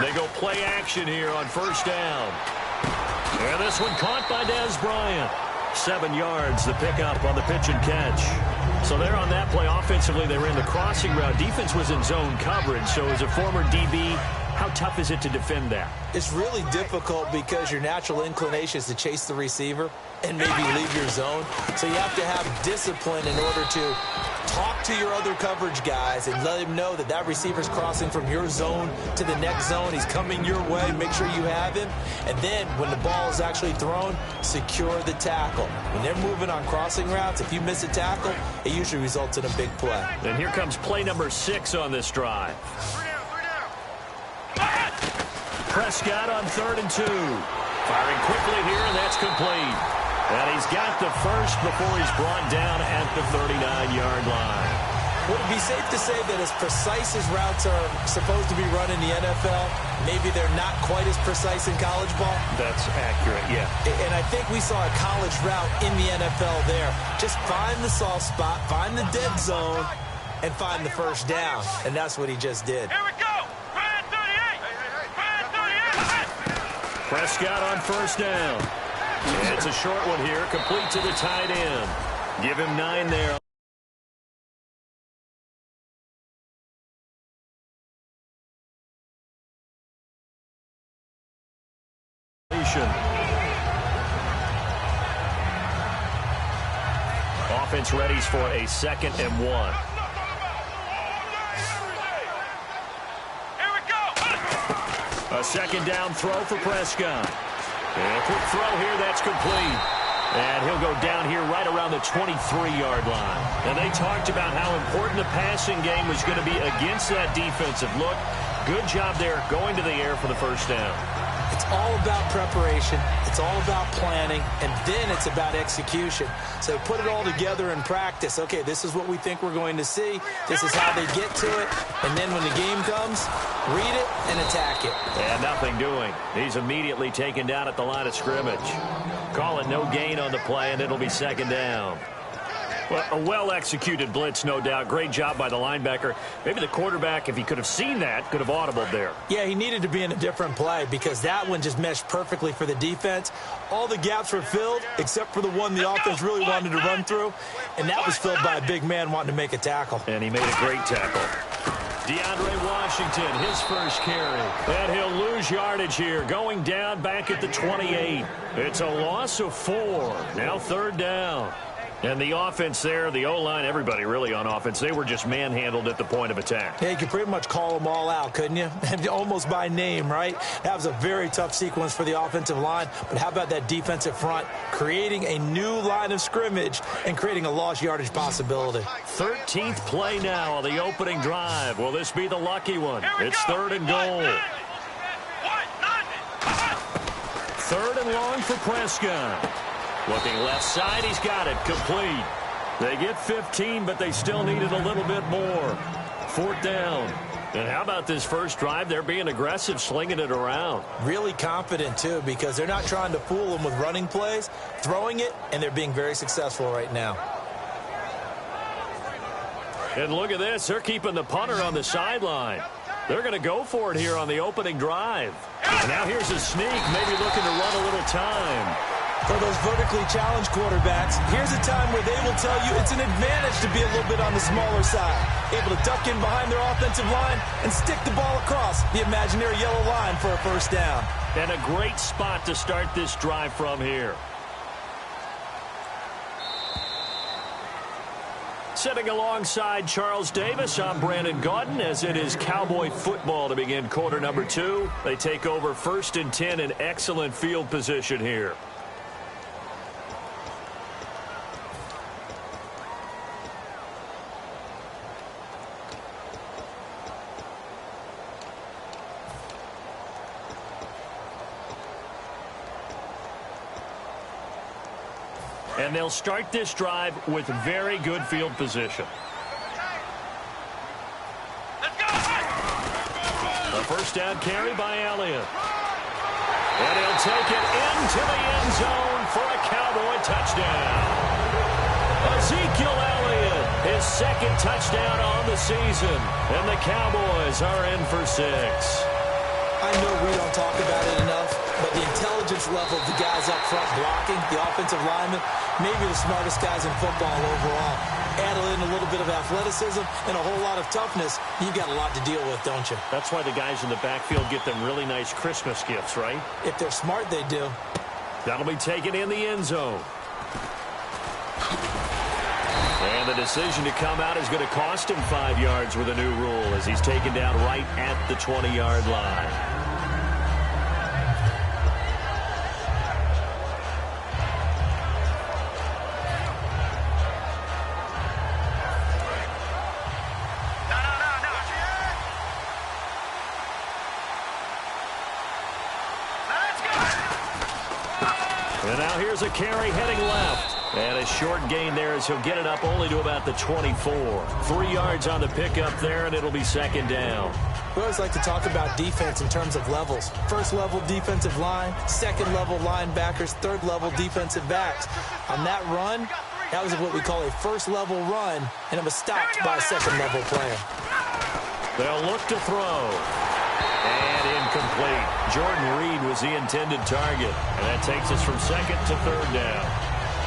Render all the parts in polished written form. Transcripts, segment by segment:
They go play action here on first down. And this one caught by Dez Bryant. 7 yards, the pickup on the pitch and catch. So there on that play, offensively, they ran the crossing route. Defense was in zone coverage. So as a former DB, how tough is it to defend that? It's really difficult because your natural inclination is to chase the receiver and maybe leave your zone. So you have to have discipline in order to talk to your other coverage guys and let him know that that receiver's crossing from your zone to the next zone. He's coming your way. Make sure you have him. And then when the ball is actually thrown, secure the tackle. When they're moving on crossing routes, if you miss a tackle, it usually results in a big play. And here comes play number 6 on this drive. Prescott on 3rd and 2. Firing quickly here, and that's complete. And he's got the first before he's brought down at the 39-yard line. Would it be safe to say that as precise as routes are supposed to be run in the NFL, maybe they're not quite as precise in college ball? That's accurate, yeah. And I think we saw a college route in the NFL there. Just find the soft spot, find the dead zone, and find the first down. And that's what he just did. Here we go! Prescott on first down. It's a short one here, complete to the tight end. Give him 9 there. Offense readies for a 2nd and 1. A 2nd down throw for Prescott. And a quick throw here, that's complete. And he'll go down here right around the 23-yard line. And they talked about how important the passing game was going to be against that defensive look. Good job there going to the air for the first down. It's all about preparation. It's all about planning. And then it's about execution. So put it all together in practice. Okay, this is what we think we're going to see. This is how they get to it. And then when the game comes, read it and attack it. And nothing doing. He's immediately taken down at the line of scrimmage. Call it no gain on the play, and it'll be 2nd down. Well, a well-executed blitz, no doubt. Great job by the linebacker. Maybe the quarterback, if he could have seen that, could have audibled there. Yeah, he needed to be in a different play because that one just meshed perfectly for the defense. All the gaps were filled except for the one the offense really wanted to run through, and that was filled by a big man wanting to make a tackle. And he made a great tackle. DeAndre Washington, his first carry. And he'll lose yardage here, going down back at the 28. It's a loss of 4. Now 3rd down. And the offense there, the O-line, everybody really on offense, they were just manhandled at the point of attack. Yeah, you could pretty much call them all out, couldn't you? Almost by name, right? That was a very tough sequence for the offensive line. But how about that defensive front creating a new line of scrimmage and creating a lost yardage possibility? 13th play now on the opening drive. Will this be the lucky one? It's 3rd and goal. 3rd and long for Prescott. Looking left side, he's got it, complete. They get 15, but they still needed a little bit more. 4th down. And how about this first drive? They're being aggressive, slinging it around. Really confident, too, because they're not trying to fool them with running plays, throwing it, and they're being very successful right now. And look at this. They're keeping the punter on the sideline. They're going to go for it here on the opening drive. And now here's a sneak, maybe looking to run a little time. For those vertically challenged quarterbacks, here's a time where they will tell you it's an advantage to be a little bit on the smaller side. Able to duck in behind their offensive line and stick the ball across the imaginary yellow line for a first down. And a great spot to start this drive from here. Sitting alongside Charles Davis, I'm Brandon Gaudin, as it is Cowboy football to begin quarter number 2. They take over 1st and 10 in excellent field position here. And they'll start this drive with very good field position. A first down carry by Elliott. And he'll take it into the end zone for a Cowboy touchdown. Ezekiel Elliott, his 2nd touchdown on the season. And the Cowboys are in for 6. I know we don't talk about it enough, but the intelligence level of the guys up front blocking, the offensive linemen, maybe the smartest guys in football overall. Add in a little bit of athleticism and a whole lot of toughness, you got a lot to deal with, don't you? That's why the guys in the backfield get them really nice Christmas gifts, right? If they're smart, they do. That'll be taken in the end zone. And the decision to come out is going to cost him 5 yards with a new rule as he's taken down right at the 20-yard line. And now here's a carry heading left. And a short gain there as he'll get it up only to about the 24. 3 yards on the pickup there, and it'll be second down. We always like to talk about defense in terms of levels. First level defensive line, second level linebackers, third level defensive backs. On that run, that was what we call a first level run, and it was stopped by a second level player. They'll look to throw. And incomplete. Jordan Reed was the intended target. And that takes us from second to third down.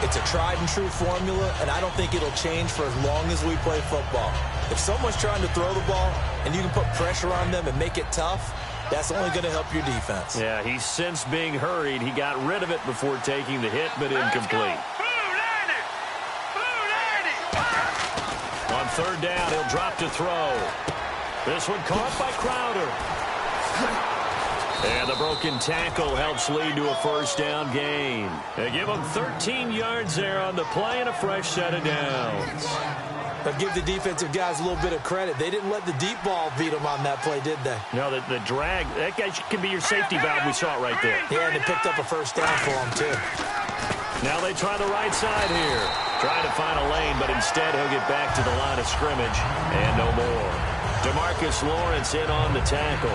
It's a tried-and-true formula, and I don't think it'll change for as long as we play football. If someone's trying to throw the ball and you can put pressure on them and make it tough, that's only going to help your defense. Yeah, he's since being hurried. He got rid of it before taking the hit, but incomplete. On third down, he'll drop to throw. This one caught by Crowder. And the broken tackle helps lead to a first down gain. They give him 13 yards there on the play and a fresh set of downs. But give the defensive guys a little bit of credit. They didn't let the deep ball beat them on that play, did they? No, the drag, that guy can be your safety valve. We saw it right there. Yeah, and they picked up a first down for him, too. Now they try the right side here. Trying to find a lane, but instead he'll get back to the line of scrimmage. And no more. DeMarcus Lawrence in on the tackle.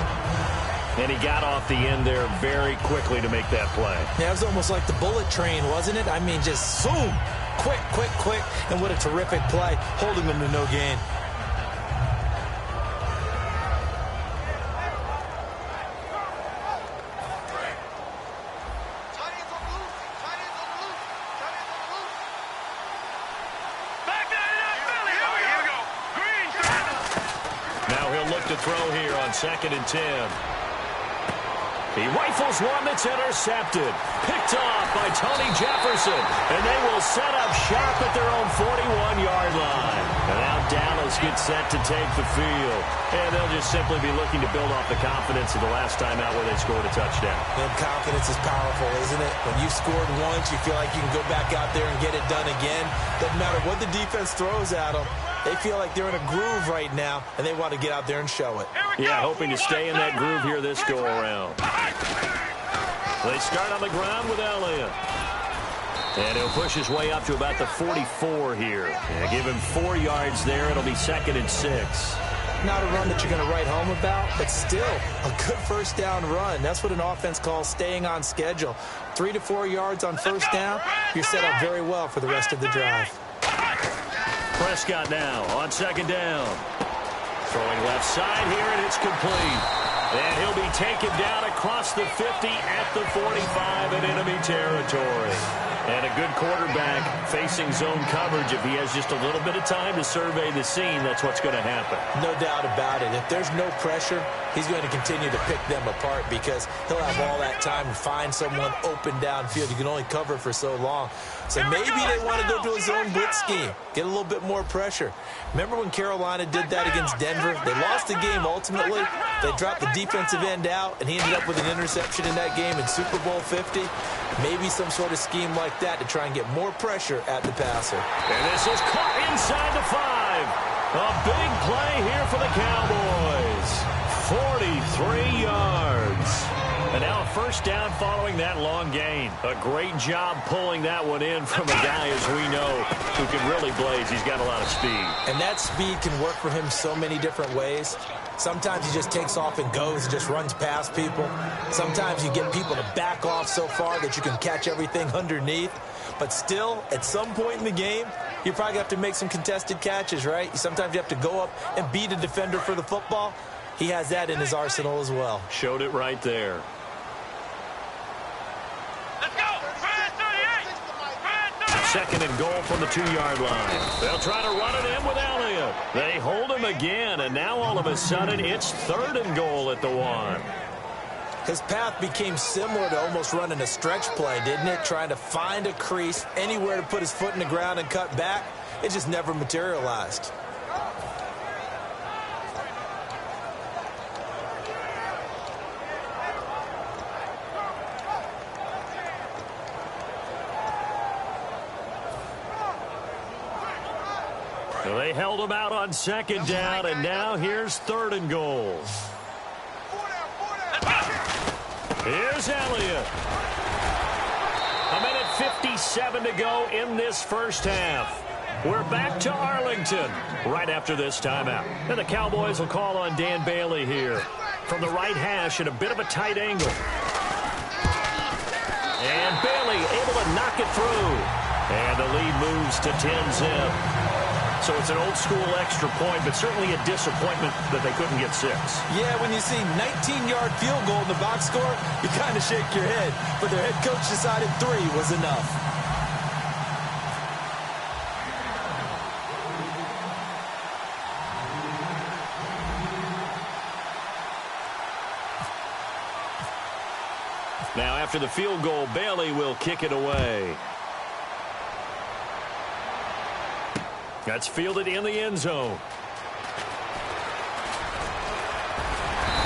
And he got off the end there very quickly to make that play. Yeah, it was almost like the bullet train, wasn't it? I mean, just zoom. Quick, quick, quick. And what a terrific play, holding them to no gain. Now he'll look to throw here on 2nd and 10. He rifles one that's intercepted. Picked off by Tony Jefferson. And they will set up shop at their own 41-yard line. And now Dallas gets set to take the field. And they'll just simply be looking to build off the confidence of the last time out where they scored a touchdown. And confidence is powerful, isn't it? When you scored once, you feel like you can go back out there and get it done again. Doesn't matter what the defense throws at them. They feel like they're in a groove right now, and they want to get out there and show it. Yeah, hoping to stay in that groove here this go-around. They start on the ground with Elliott. And he'll push his way up to about the 44 here. Yeah, give him 4 yards there. It'll be 2nd and 6. Not a run that you're going to write home about, but still a good first down run. That's what an offense calls staying on schedule. 3 to 4 yards on first down, you're set up very well for the rest of the drive. Prescott now on 2nd down. Throwing left side here, and it's complete. And he'll be taken down across the 50 at the 45 in enemy territory. And a good quarterback facing zone coverage. If he has just a little bit of time to survey the scene, that's what's going to happen. No doubt about it. If there's no pressure, he's going to continue to pick them apart because he'll have all that time to find someone open downfield. You can only cover for so long. So maybe they want to go to a zone blitz scheme, get a little bit more pressure. Remember when Carolina did that against Denver? They lost the game ultimately. They dropped the defensive end out, and he ended up with an interception in that game in Super Bowl 50. Maybe some sort of scheme like that to try and get more pressure at the passer. And this is caught inside the 5. A big play here for the Cowboys. 43 yards. And now a first down following that long gain. A great job pulling that one in from a guy, as we know, who can really blaze. He's got a lot of speed. And that speed can work for him so many different ways. Sometimes he just takes off and goes and just runs past people. Sometimes you get people to back off so far that you can catch everything underneath. But still, at some point in the game, you probably have to make some contested catches, right? Sometimes you have to go up and beat a defender for the football. he has that in his arsenal as well. Showed it right there. Let's go! 2nd and goal from the 2-yard line. They'll try to run it in with Elliott. They hold him again, and now all of a sudden it's 3rd and goal at the 1. His path became similar to almost running a stretch play, didn't it? Trying to find a crease, anywhere to put his foot in the ground and cut back. It just never materialized. So they held him out on 2nd down, and now here's 3rd and goal. Here's Elliott. 1:57 to go in this first half. We're back to Arlington right after this timeout. And the Cowboys will call on Dan Bailey here from the right hash at a bit of a tight angle. And Bailey able to knock it through. And the lead moves to 10-zip. So it's an old-school extra point, but certainly a disappointment that they couldn't get 6. Yeah, when you see 19-yard field goal in the box score, you kind of shake your head. But their head coach decided 3 was enough. Now, after the field goal, Bailey will kick it away. That's fielded in the end zone.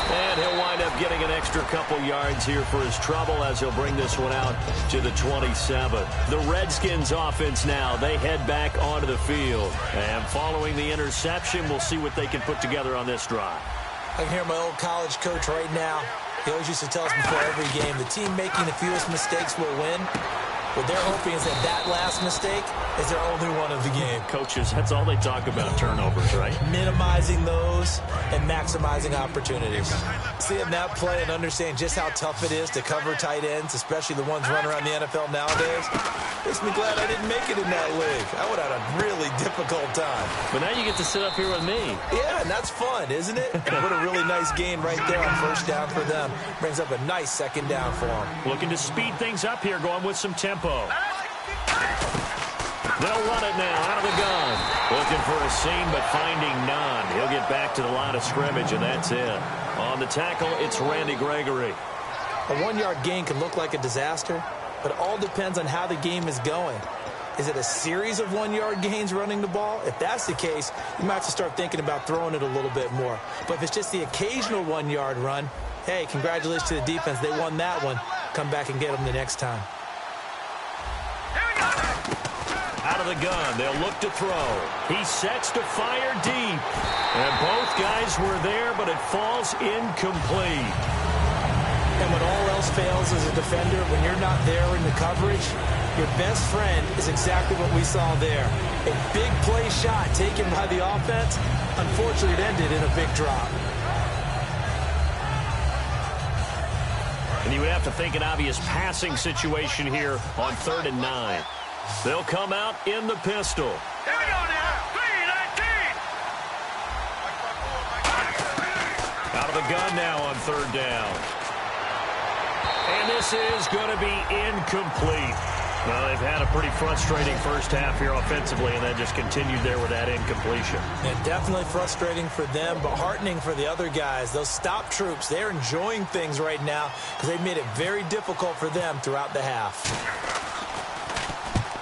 And he'll wind up getting an extra couple yards here for his trouble as he'll bring this one out to the 27. The Redskins offense now, they head back onto the field. And following the interception, we'll see what they can put together on this drive. I can hear my old college coach right now. He always used to tell us before every game, the team making the fewest mistakes will win. What they're hoping is that last mistake is their only one of the game. Coaches, that's all they talk about, turnovers, right? Minimizing those and maximizing opportunities. Seeing that play and understanding just how tough it is to cover tight ends, especially the ones running around the NFL nowadays, makes me glad I didn't make it in that league. I would have had a really difficult time. But now you get to sit up here with me. Yeah, and that's fun, isn't it? What a really nice gain right there on 1st down for them. Brings up a nice 2nd down for them. Looking to speed things up here, going with some tempo. They'll run it now out of the gun. Looking for a seam, but finding none. He'll get back to the line of scrimmage, and that's it. On the tackle, it's Randy Gregory. A 1-yard gain can look like a disaster, but it all depends on how the game is going. Is it a series of 1-yard gains running the ball? If that's the case, you might have to start thinking about throwing it a little bit more. But if it's just the occasional 1-yard run, hey, congratulations to the defense. They won that one. Come back and get them the next time. Out of the gun, they'll look to throw. He sets to fire deep. And both guys were there, but it falls incomplete. And when all else fails as a defender, when you're not there in the coverage, your best friend is exactly what we saw there. A big play shot taken by the offense. Unfortunately, it ended in a big drop. And you would have to think an obvious passing situation here on 3rd and 9. They'll come out in the pistol. Here we go now. 3-19. Out of the gun now on 3rd down. And this is going to be incomplete. Well, they've had a pretty frustrating first half here offensively, and then just continued there with that incompletion. Yeah, definitely frustrating for them, but heartening for the other guys. Those stop troops, they're enjoying things right now because they've made it very difficult for them throughout the half.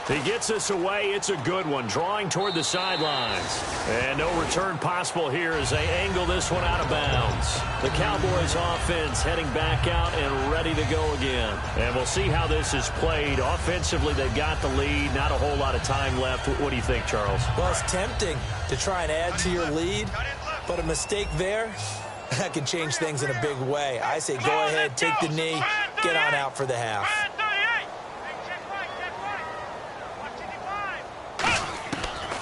He gets us away. It's a good one, drawing toward the sidelines. And no return possible here as they angle this one out of bounds. The Cowboys offense heading back out and ready to go again. And we'll see how this is played. Offensively, they've got the lead. Not a whole lot of time left. What do you think, Charles? Well, it's tempting to try and add to your lead, but a mistake there, that can change things in a big way. I say go ahead, take the knee, get on out for the half.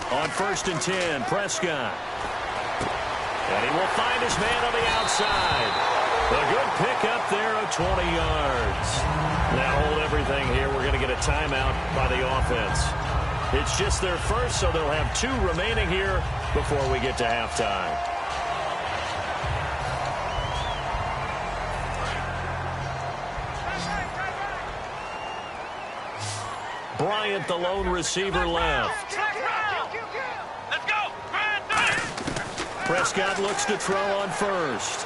On 1st and 10, Prescott. And he will find his man on the outside. A good pickup there of 20 yards. Now hold everything here. We're going to get a timeout by the offense. It's just their first, so they'll have 2 remaining here before we get to halftime. Bryant, the lone receiver left. Let's go. Prescott looks to throw on first.